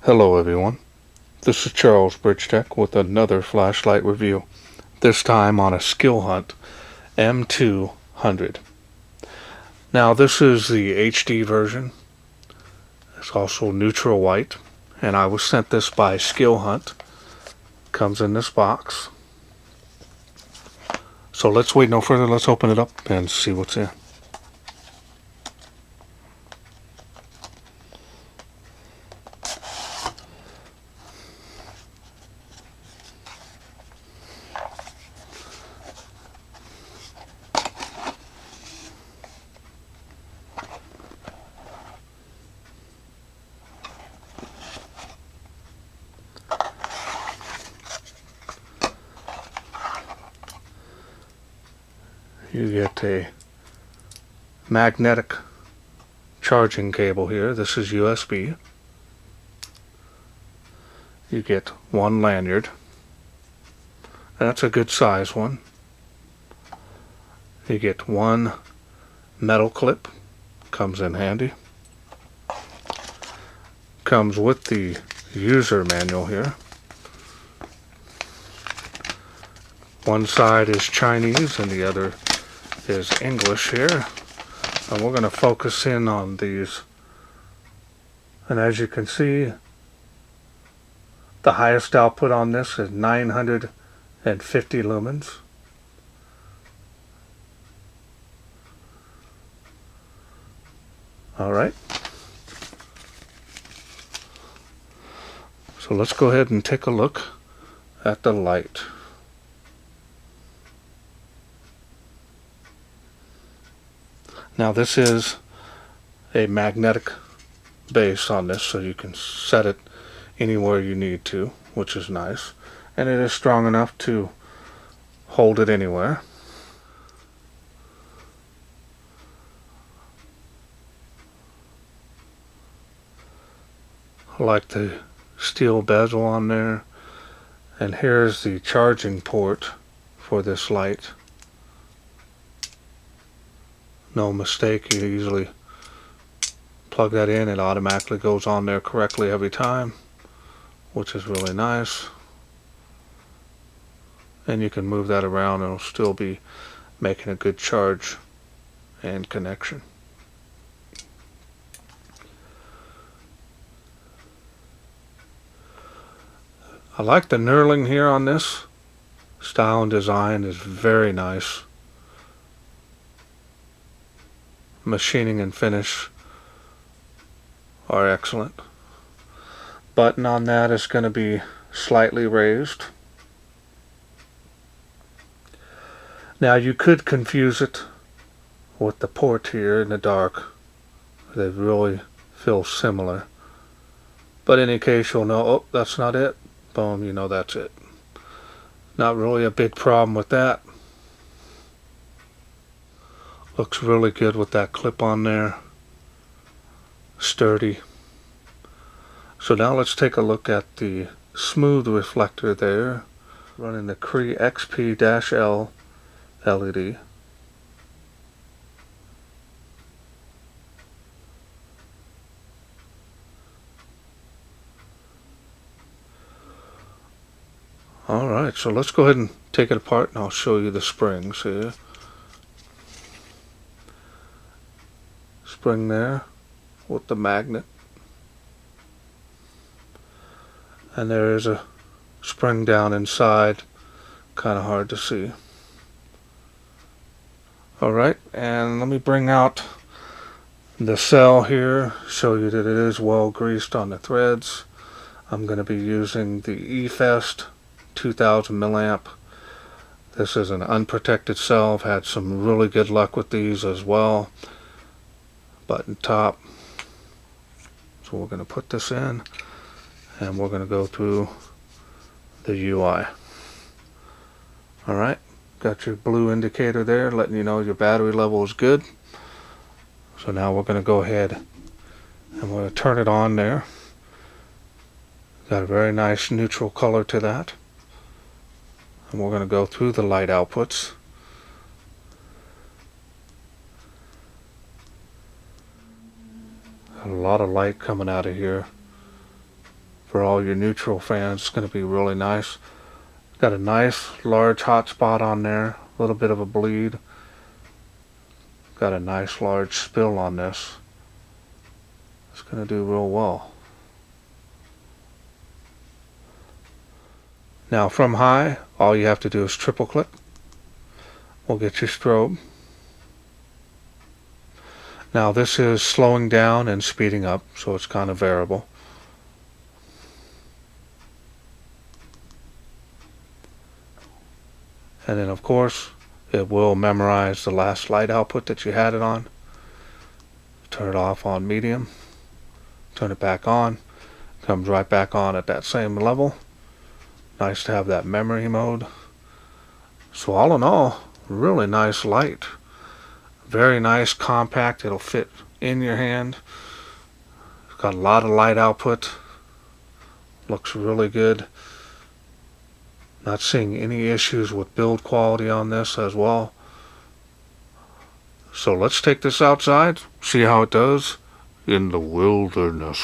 Hello everyone, this is Charles BridgTec with another flashlight review, this time on a SkilHunt M200. Now this is the HD version. It's also neutral white, and I was sent this by SkilHunt. Comes in this box. So let's wait no further, let's open it up and see what's in. You get a magnetic charging cable here. This is USB. You get one lanyard. That's a good size one. You get one metal clip. Comes in handy. Comes with the user manual here. One side is Chinese and the other is English here, and we're going to focus in on these. And as you can see, the highest output on this is 950 lumens. Alright, so let's go ahead and take a look at the light. Now this is a magnetic base on this, so you can set it anywhere you need to, which is nice. And it is strong enough to hold it anywhere. I like the steel bezel on there. And here's the charging port for this light. No mistake, you easily plug that in, it automatically goes on there correctly every time, which is really nice. And you can move that around and it'll still be making a good charge and connection. I like the knurling here on this. Style and design is very nice. Machining and finish are excellent. Button on that is going to be slightly raised. Now you could confuse it with the port here in the dark. They really feel similar. But in any case you'll know, oh, that's not it. Boom, you know that's it. Not really a big problem with that. Looks really good with that clip on there. Sturdy. So now let's take a look at the smooth reflector there. Running the Cree XP-L LED. Alright, so let's go ahead and take it apart and I'll show you the springs here. Spring there with the magnet, and there is a spring down inside, kind of hard to see. Alright, and let me bring out the cell here, show you that it is well greased on the threads. I'm going to be using the eFest 2000 milliamp. This is an unprotected cell. I've had some really good luck with these as well. Button top. So we're going to put this in and we're going to go through the UI. Alright, got your blue indicator there letting you know your battery level is good. So now we're going to go ahead and we're going to turn it on there. Got a very nice neutral color to that. And we're going to go through the light outputs. A lot of light coming out of here. for all your neutral fans. It's going to be really nice. Got a nice large hot spot on there, a little bit of a bleed. Got a nice large spill on this. It's going to do real well. Now from high, all you have to do is triple click. We'll get your strobe. Now this is slowing down and speeding up, so it's kind of variable. And then of course, it will memorize the last light output that you had it on. Turn it off on medium. Turn it back on. Comes right back on at that same level. Nice to have that memory mode. So all in all, really nice light. Very nice, compact. It'll fit in your hand. It's got a lot of light output. Looks really good. Not seeing any issues with build quality on this as well. So let's take this outside, see how it does in the wilderness.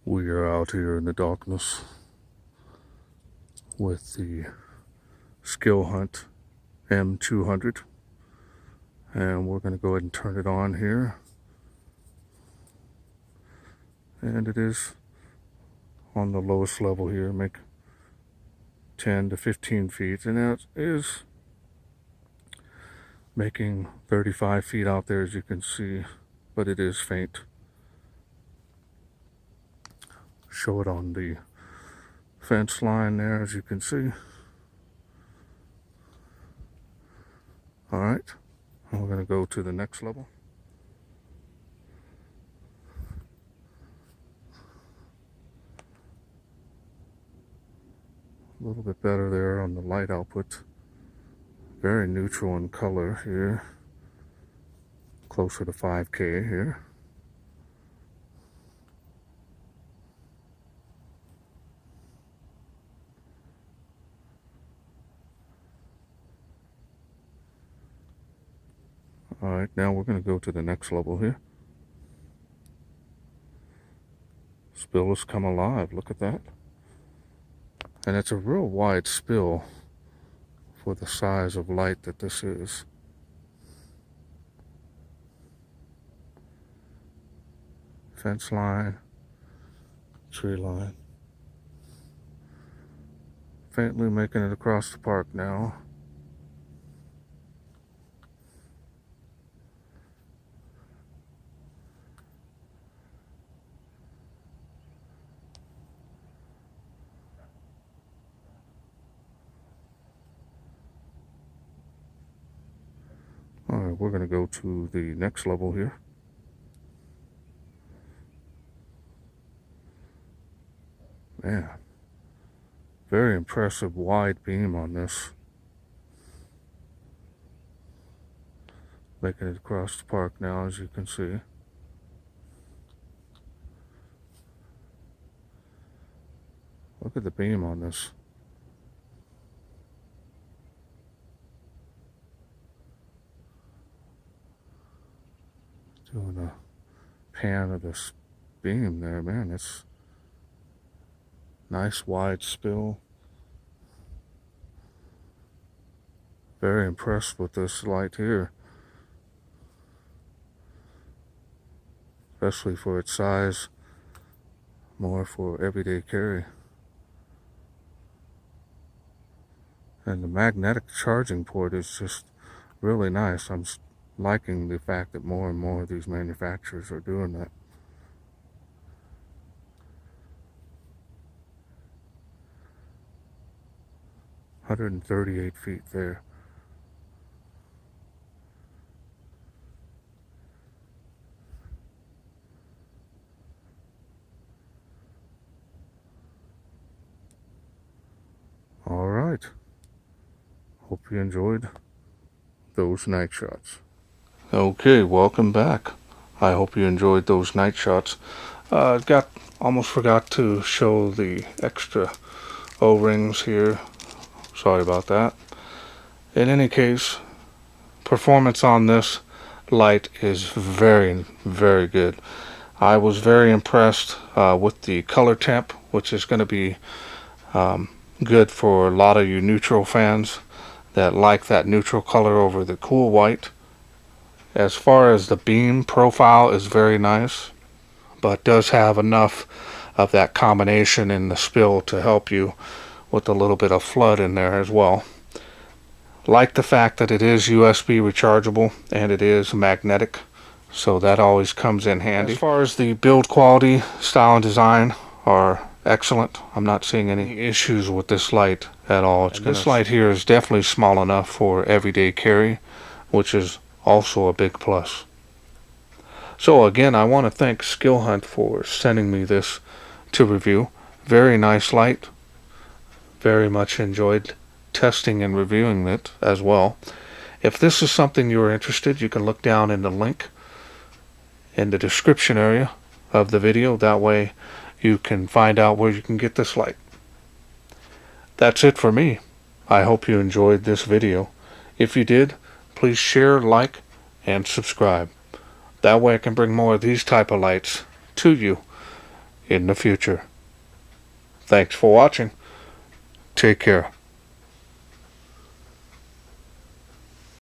We are out here in the darkness with the SkilHunt M200, and we're going to go ahead and turn it on here. And it is on the lowest level here, make 10 to 15 feet, and it is making 35 feet out there, as you can see, but it is faint. Show it on the fence line there, as you can see. Alright, we're going to go to the next level. A little bit better there on the light output. Very neutral in color here. Closer to 5K here. Alright, now we're going to go to the next level here. Spill has come alive, look at that. And it's a real wide spill for the size of light that this is. Fence line, tree line. Faintly making it across the park now. Alright, we're going to go to the next level here. Man, very impressive wide beam on this. Making it across the park now, as you can see. Look at the beam on this. Doing a pan of this beam there, man. It's nice wide spill. Very impressed with this light here, especially for its size, more for everyday carry. And the magnetic charging port is just really nice. I'm liking the fact that more and more of these manufacturers are doing that. $138 feet there. All right. Hope you enjoyed those night shots. Okay, welcome back. I hope you enjoyed those night shots. Almost forgot to show the extra O-rings here. Sorry about that. In any case, performance on this light is very, very good. I was very impressed with the Color Temp, which is going to be good for a lot of you neutral fans that like that neutral color over the cool white. As far as the beam profile is very nice, but does have enough of that combination in the spill to help you with a little bit of flood in there as well. Like the fact that it is USB rechargeable and it is magnetic, so that always comes in handy. As far as the build quality, style, and design are excellent. I'm not seeing any issues with this light at all. This light here is definitely small enough for everyday carry, which is also a big plus. So again, I want to thank SkilHunt for sending me this to review. Very nice light. Very much enjoyed testing and reviewing it as well. If this is something you're interested, you can look down in the link in the description area of the video. That way you can find out where you can get this light. That's it for me. I hope you enjoyed this video. If you did, please share, like, and subscribe. That way I can bring more of these type of lights to you in the future. Thanks for watching. Take care.